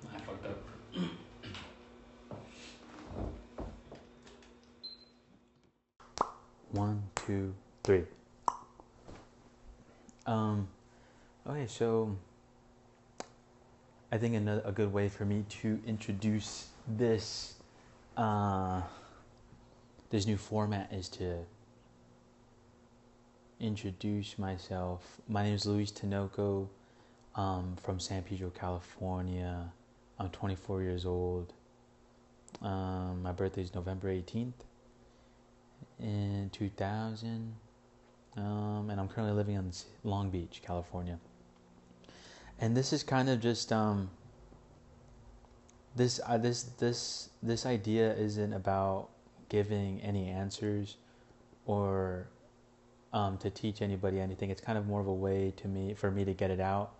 I fucked up. 1, 2, 3. Okay, so I think a good way for me to introduce this this new format is to introduce myself. My name is Luis Tinoco, from San Pedro, California. I'm 24 years old. My birthday is November 18th in 2000. And I'm currently living in Long Beach, California. And this is kind of just this idea isn't about giving any answers or to teach anybody anything. It's kind of more of a way for me to get it out,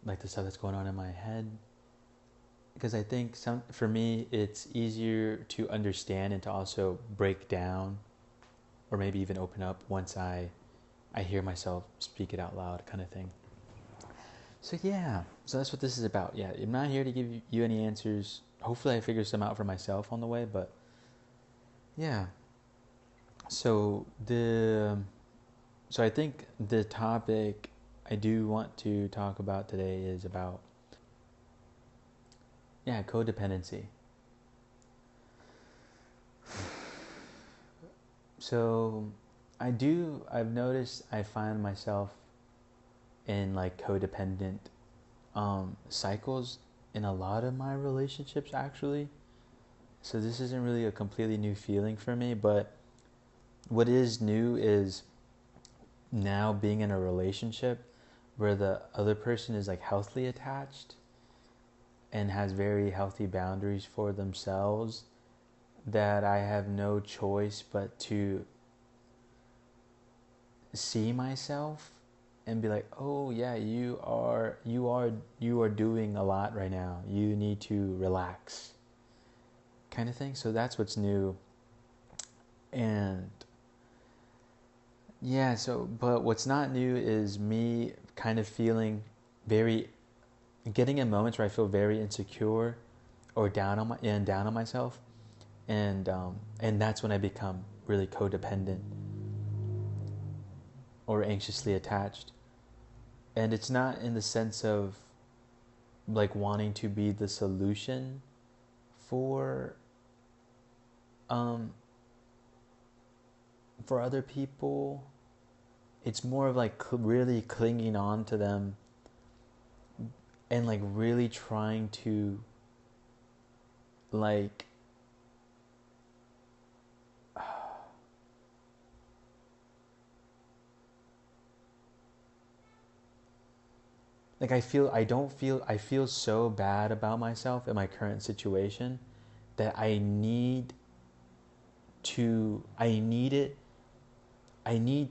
like the stuff that's going on in my head. Because I think for me it's easier to understand and to also break down, or maybe even open up once I hear myself speak it out loud, kind of thing. So that's what this is about. Yeah, I'm not here to give you any answers. Hopefully I figure some out for myself on the way, but yeah. So I think the topic I do want to talk about today is about codependency. So I've noticed I find myself in like codependent cycles in a lot of my relationships, actually. So this isn't really a completely new feeling for me, but what is new is now being in a relationship where the other person is like healthily attached and has very healthy boundaries for themselves, that I have no choice but to see myself and be like, oh yeah, you are doing a lot right now. You need to relax, kind of thing. So that's what's new. And but what's not new is me kind of getting in moments where I feel very insecure or down on myself, and that's when I become really codependent or anxiously attached. And it's not in the sense of like wanting to be the solution for other people. It's more of like really clinging on to them and like really trying to like I feel so bad about myself in my current situation that I need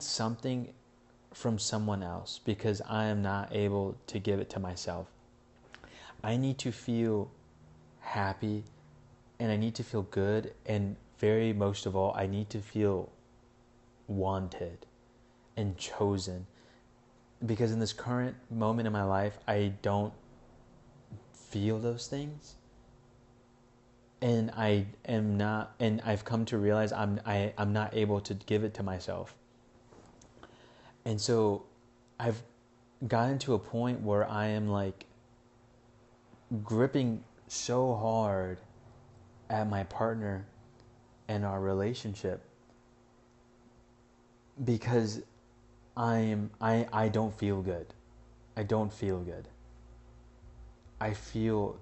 something from someone else, because I am not able to give it to myself. I need to feel happy and I need to feel good, and very most of all, I need to feel wanted and chosen. Because in this current moment in my life, I don't feel those things. and I am not, and I've come to realize I'm not able to give it to myself. And so I've gotten to a point where I am like gripping so hard at my partner and our relationship because I don't feel good. I don't feel good. I feel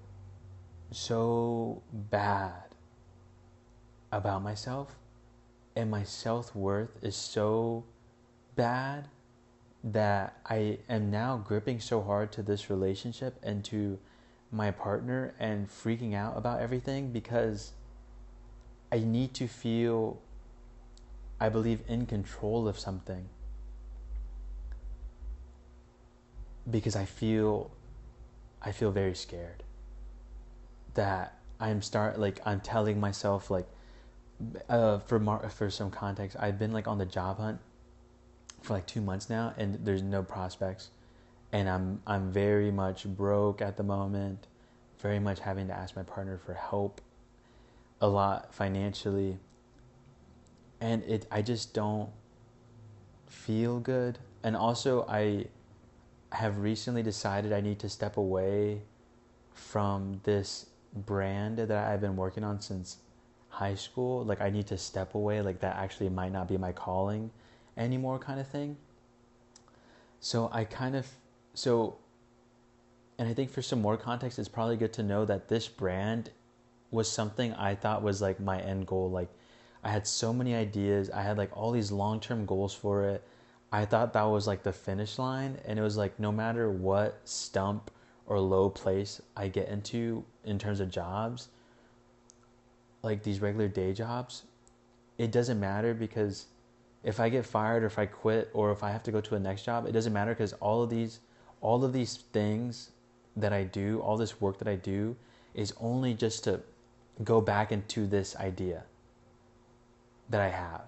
so bad about myself, and my self-worth is so bad that I am now gripping so hard to this relationship and to my partner and freaking out about everything because I need to feel, I believe, in control of something, because I feel very scared that I'm telling myself like for some context, I've been like on the job hunt for like 2 months now, and there's no prospects, and I'm very much broke at the moment, very much having to ask my partner for help a lot financially, and I just don't feel good. And also I have recently decided I need to step away from this brand that I've been working on since high school. Like I need to step away, like that actually might not be my calling anymore, kind of thing. So and I think for some more context, it's probably good to know that this brand was something I thought was like my end goal. Like I had so many ideas. I had like all these long-term goals for it. I thought that was like the finish line, and it was like no matter what stump or low place I get into in terms of jobs, like these regular day jobs, it doesn't matter, because if I get fired or if I quit or if I have to go to a next job, it doesn't matter, because all of these things that I do, all this work that I do is only just to go back into this idea that I have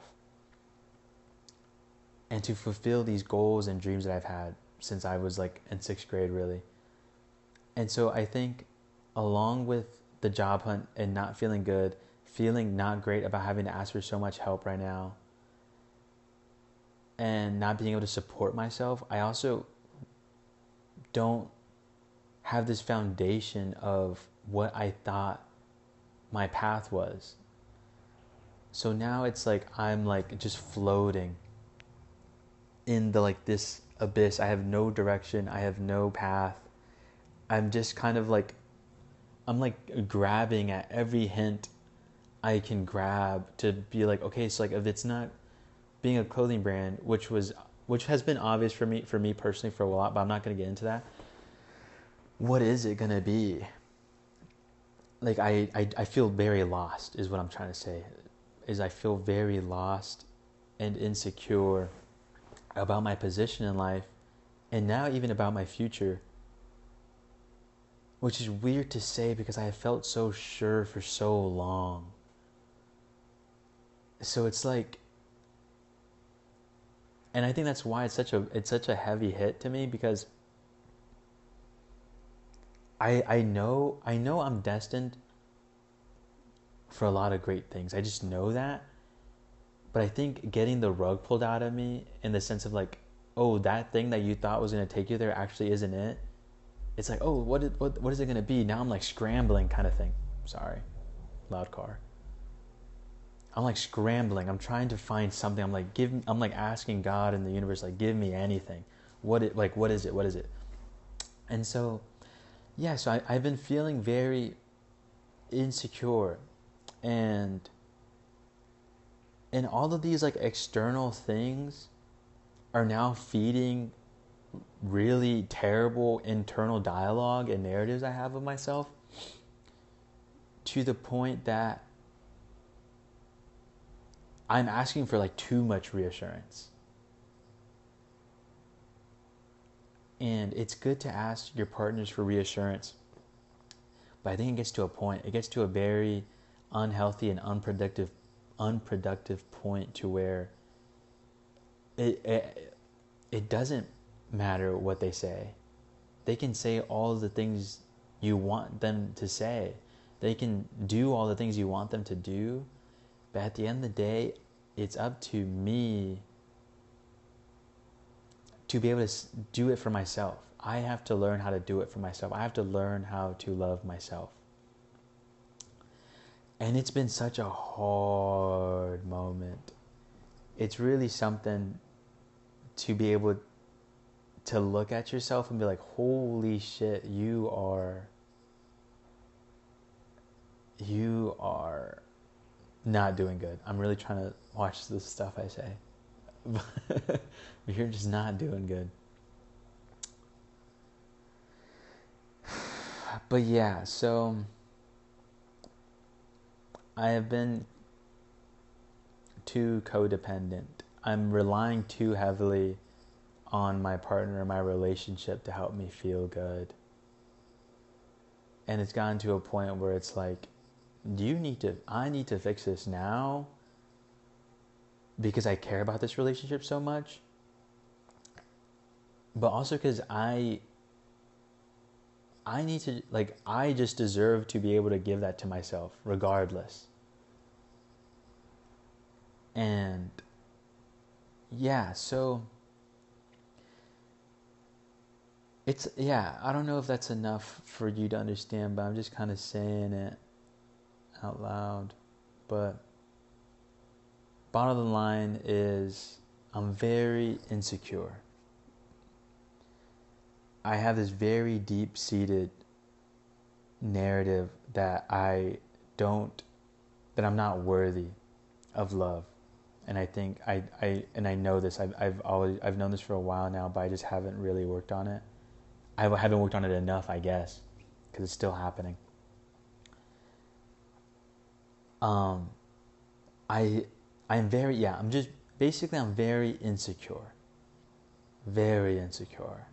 and to fulfill these goals and dreams that I've had since I was like in 6th grade, really. And so I think along with the job hunt and not feeling good, feeling not great about having to ask for so much help right now, and not being able to support myself, I also don't have this foundation of what I thought my path was. So now it's like I'm like just floating in the like this abyss. I have no direction, I have no path. I'm just kind of like, I'm like grabbing at every hint I can grab to be like, okay, so like if it's not being a clothing brand, which has been obvious for me personally for a while, but I'm not going to get into that. What is it going to be? Like I feel very lost is what I'm trying to say. Is I feel very lost and insecure about my position in life, and now even about my future, which is weird to say because I have felt so sure for so long. So it's like, and I think that's why it's such a heavy hit to me, because I know I'm destined for a lot of great things. I just know that. But I think getting the rug pulled out of me in the sense of like, oh, that thing that you thought was going to take you there actually isn't it. It's like, oh, what is it going to be? Now I'm like scrambling kind of thing. Sorry. Loud car. I'm like scrambling. I'm trying to find something. I'm like asking God and the universe, like, give me anything. What is it? And so, yeah, so I've been feeling very insecure, and all of these like external things are now feeding really terrible internal dialogue and narratives I have of myself, to the point that I'm asking for like too much reassurance. And it's good to ask your partners for reassurance, but I think it gets to a point. It gets to a very unhealthy and unproductive point to where it doesn't matter what they say. They can say all the things you want them to say. They can do all the things you want them to do, but at the end of the day, it's up to me to be able to do it for myself. I have to learn how to do it for myself. I have to learn how to love myself. And it's been such a hard moment. It's really something to be able to look at yourself and be like, holy shit, you are not doing good. I'm really trying to watch the stuff I say. But you're just not doing good. But yeah, so I have been too codependent. I'm relying too heavily on my partner, my relationship to help me feel good. And it's gotten to a point where it's like, I need to fix this now because I care about this relationship so much. But also because I need to, like, I just deserve to be able to give that to myself regardless. And yeah, so I don't know if that's enough for you to understand, but I'm just kind of saying it out loud. But bottom line is, I'm very insecure. I have this very deep-seated narrative that I'm not worthy of love. And I think I know this. I've known this for a while now, but I just haven't really worked on it. I haven't worked on it enough, I guess, because it's still happening. I'm very insecure. Very insecure.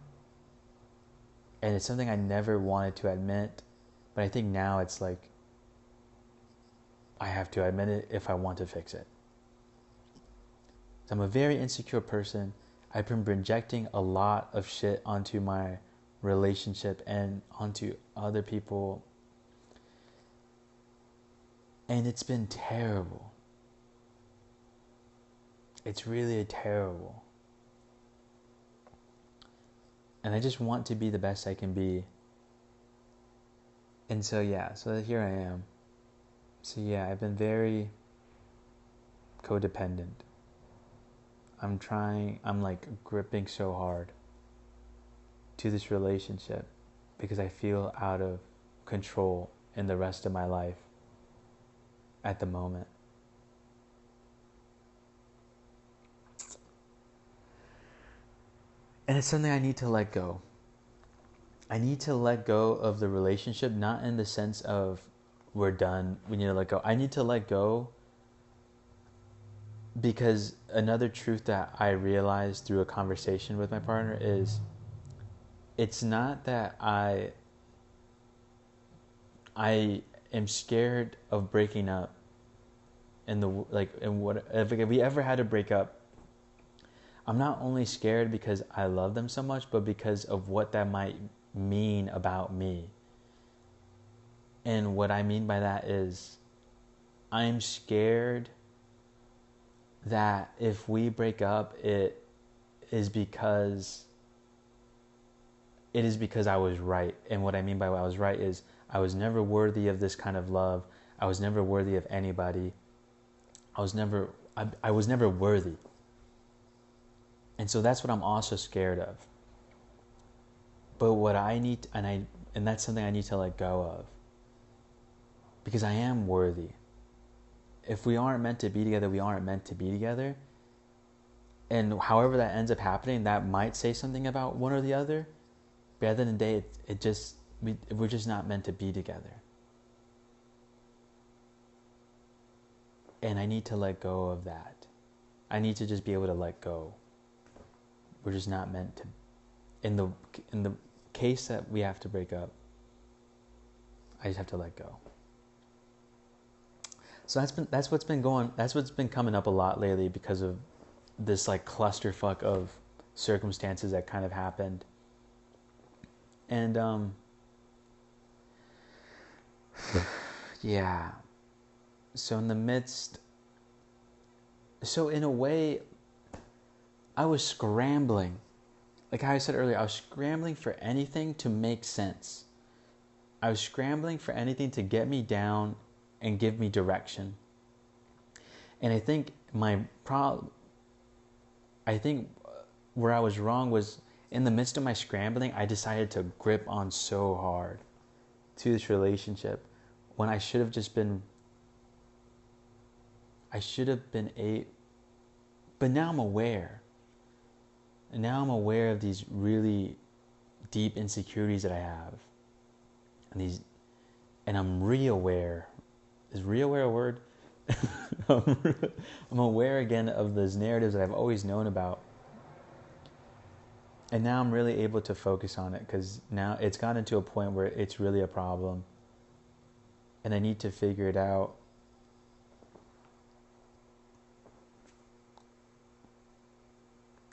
And it's something I never wanted to admit, but I think now it's like, I have to admit it if I want to fix it. So I'm a very insecure person. I've been projecting a lot of shit onto my relationship and onto other people. And it's been terrible. It's really terrible. And I just want to be the best I can be. And so here I am. So yeah, I've been very codependent. I'm like gripping so hard to this relationship because I feel out of control in the rest of my life at the moment. And it's something I need to let go. I need to let go of the relationship, not in the sense of we're done, we need to let go. I need to let go because another truth that I realized through a conversation with my partner is, it's not that I am scared of breaking up if we ever had to break up. I'm not only scared because I love them so much, but because of what that might mean about me. And what I mean by that is, I'm scared that if we break up, it is because I was right. And what I mean by I was right is, I was never worthy of this kind of love. I was never worthy of anybody. I was never worthy. And so that's what I'm also scared of. But what I need, and that's something I need to let go of. Because I am worthy. If we aren't meant to be together, we aren't meant to be together. And however that ends up happening, that might say something about one or the other. But at the end of the day, we're just not meant to be together. And I need to let go of that. I need to just be able to let go. We're just not meant to. In the case that we have to break up, I just have to let go. So that's what's been coming up a lot lately because of this like clusterfuck of circumstances that kind of happened. And Yeah. So in the midst, so in a way, I was scrambling. Like how I said earlier, I was scrambling for anything to make sense. I was scrambling for anything to get me down and give me direction. And I think where I was wrong was in the midst of my scrambling, I decided to grip on so hard to this relationship when I should have just been, but now I'm aware. And now I'm aware of these really deep insecurities that I have. And I'm re-aware. Is re-aware a word? I'm aware again of those narratives that I've always known about. And now I'm really able to focus on it because now it's gotten to a point where it's really a problem. And I need to figure it out.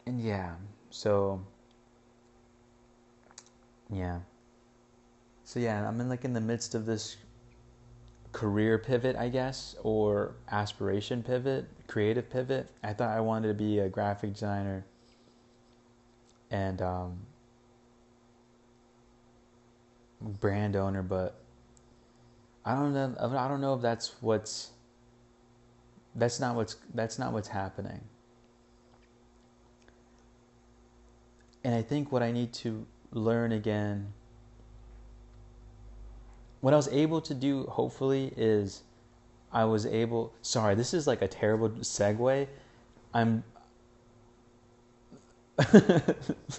And yeah, so yeah. So yeah, I'm in the midst of this career pivot, I guess, or aspiration pivot, creative pivot. I thought I wanted to be a graphic designer and brand owner, but I don't know. I don't know if that's not what's happening. And I think what I need to learn again, what I was able to do, hopefully, is I was able. Sorry, this is like a terrible segue. I'm.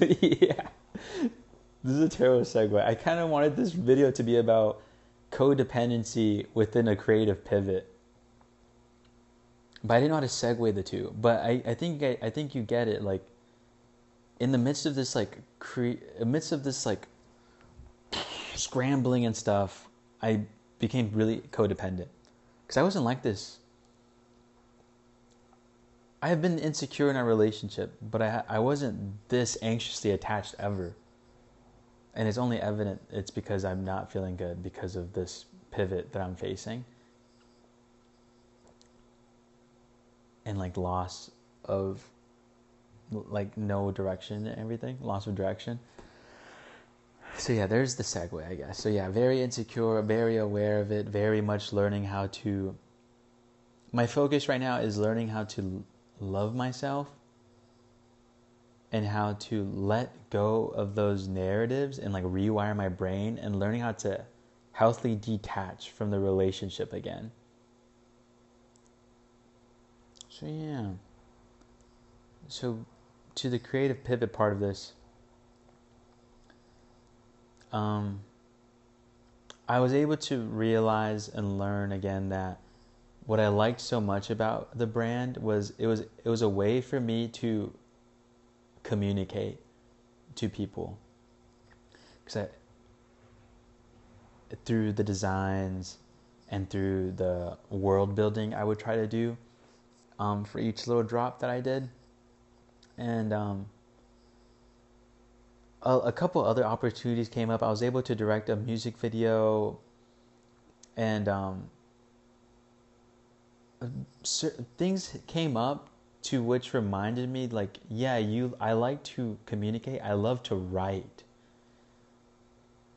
Yeah, this is a terrible segue. I kind of wanted this video to be about codependency within a creative pivot, but I didn't know how to segue the two. But I think you get it. Like in the midst of this scrambling and stuff, I became really codependent because I wasn't like this. I have been insecure in our relationship, but I wasn't this anxiously attached ever. And it's only evident it's because I'm not feeling good because of this pivot that I'm facing. And like loss of like no direction and everything, loss of direction. So yeah, there's the segue, I guess. So yeah, very insecure, very aware of it, very much learning how to. My focus right now is learning how to love myself and how to let go of those narratives and like rewire my brain and learning how to healthily detach from the relationship again. So yeah. So to the creative pivot part of this, I was able to realize and learn again that what I liked so much about the brand was it was a way for me to communicate to people, because through the designs and through the world building I would try to do for each little drop that I did, and a couple other opportunities came up. I was able to direct a music video, and things came up to which reminded me, like, yeah, I like to communicate. I love to write.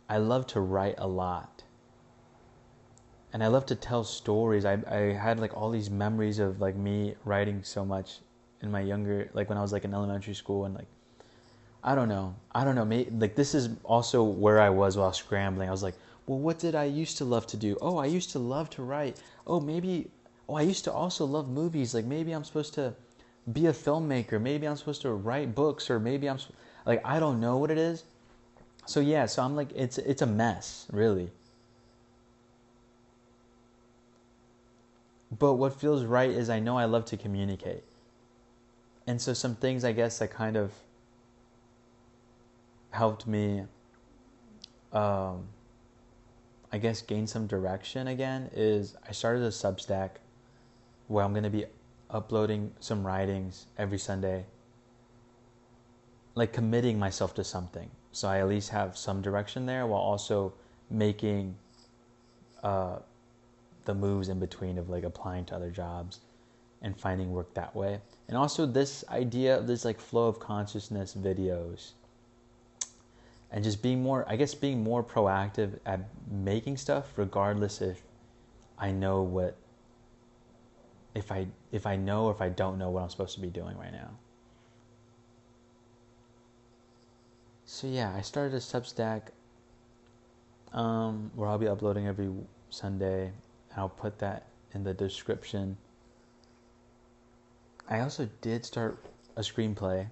I love to write a lot. And I love to tell stories. I had like all these memories of like me writing so much in my younger, like when I was like in elementary school, and like, I don't know. Maybe, like this is also where I was while scrambling. I was like, well, what did I used to love to do? Oh, I used to love to write. I used to also love movies. Like maybe I'm supposed to be a filmmaker. Maybe I'm supposed to write books, or maybe like, I don't know what it is. So yeah, so I'm like, it's a mess, really. But what feels right is I know I love to communicate. And so some things, I guess, that kind of helped me, I guess, gain some direction again is I started a Substack where I'm going to be uploading some writings every Sunday, like committing myself to something. So I at least have some direction there while also making the moves in between of like applying to other jobs and finding work that way. And also this idea of this like flow of consciousness videos and just being more, I guess, being more proactive at making stuff regardless if I know what, if I know or if I don't know what I'm supposed to be doing right now. So yeah, I started a Substack where I'll be uploading every Sunday, and I'll put that in the description. I also did start a screenplay.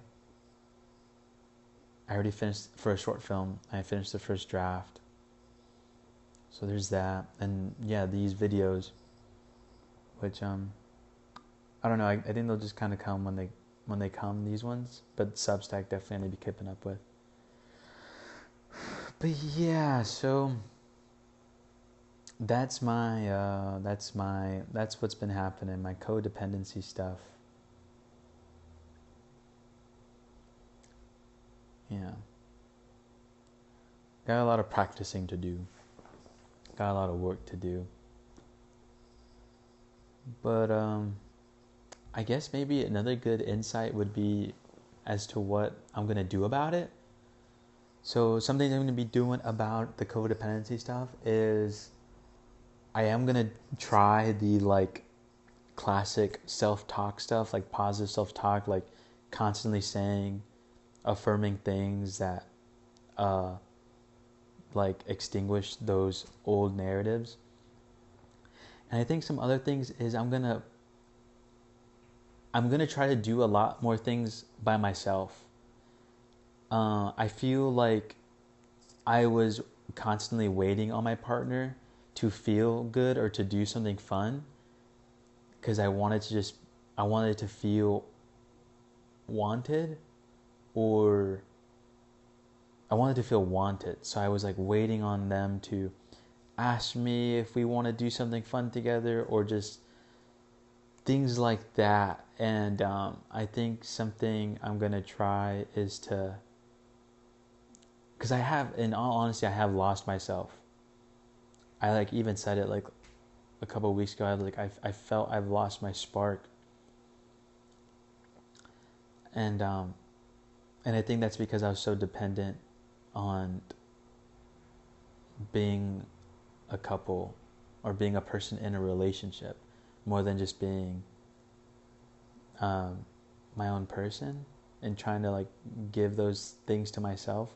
I already finished for a short film. I finished the first draft. So there's that. And yeah, these videos, which I don't know, I think they'll just kind of come when they come, these ones. But Substack definitely I need to be keeping up with. But yeah, so that's what's been happening, my codependency stuff. Yeah. Got a lot of practicing to do. Got a lot of work to do. But I guess maybe another good insight would be as to what I'm going to do about it. So something I'm going to be doing about the codependency stuff is I am going to try the like classic self-talk stuff, like positive self-talk, like constantly saying, affirming things that like extinguish those old narratives. And I think some other things is I'm gonna try to do a lot more things by myself. I feel like I was constantly waiting on my partner to feel good or to do something fun, because I wanted to feel wanted, or I wanted to feel wanted. So I was like waiting on them to ask me if we want to do something fun together, or just things like that. And I think something I'm going to try is to, because I have, in all honesty, I have lost myself. I like even said it like a couple of weeks ago. I felt I've lost my spark. And I think that's because I was so dependent on being a couple or being a person in a relationship, more than just being my own person, and trying to like give those things to myself.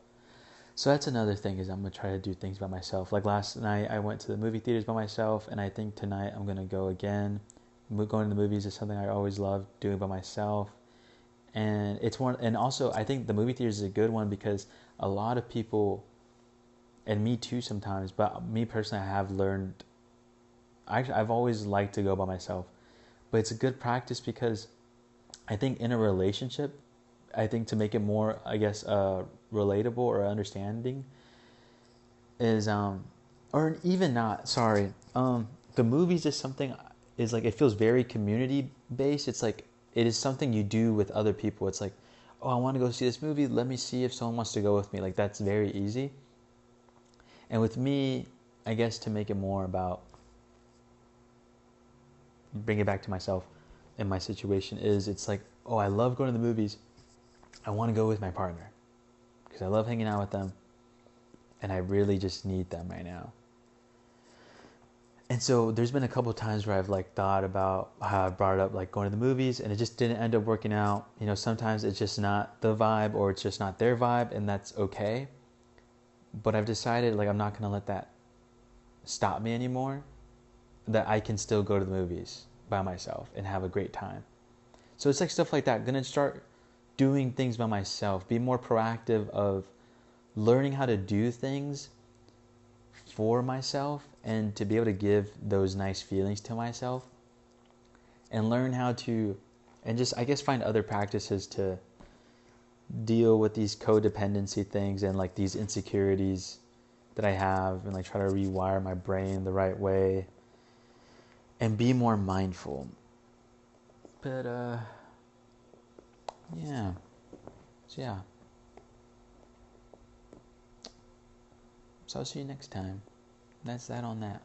So that's another thing, is I'm going to try to do things by myself. Like last night I went to the movie theaters by myself, and I think tonight I'm going to go again. Going to the movies is something I always loved doing by myself. And it's one, and also I think the movie theaters is a good one because a lot of people, and me too sometimes, but me personally, I have learned, I've always liked to go by myself, but it's a good practice because I think in a relationship, I think to make it more, I guess, relatable or understanding is, or even not, sorry, the movies is something, is like, it feels very community based. It's like, it is something you do with other people. It's like, oh, I want to go see this movie. Let me see if someone wants to go with me. Like, that's very easy. And with me, I guess to make it more about, bring it back to myself and my situation, is it's like, oh, I love going to the movies. I want to go with my partner because I love hanging out with them, and I really just need them right now. And so there's been a couple of times where I've like thought about how I brought up like going to the movies, and it just didn't end up working out. You know, sometimes it's just not the vibe, or it's just not their vibe, and that's okay. But I've decided like I'm not going to let that stop me anymore, that I can still go to the movies by myself and have a great time. So it's like stuff like that. I'm going to start doing things by myself, be more proactive of learning how to do things for myself, and to be able to give those nice feelings to myself, and learn how to, and just, I guess, find other practices to deal with these codependency things and like these insecurities that I have, and like try to rewire my brain the right way and be more mindful. But yeah. So yeah. So I'll see you next time. That's that on that.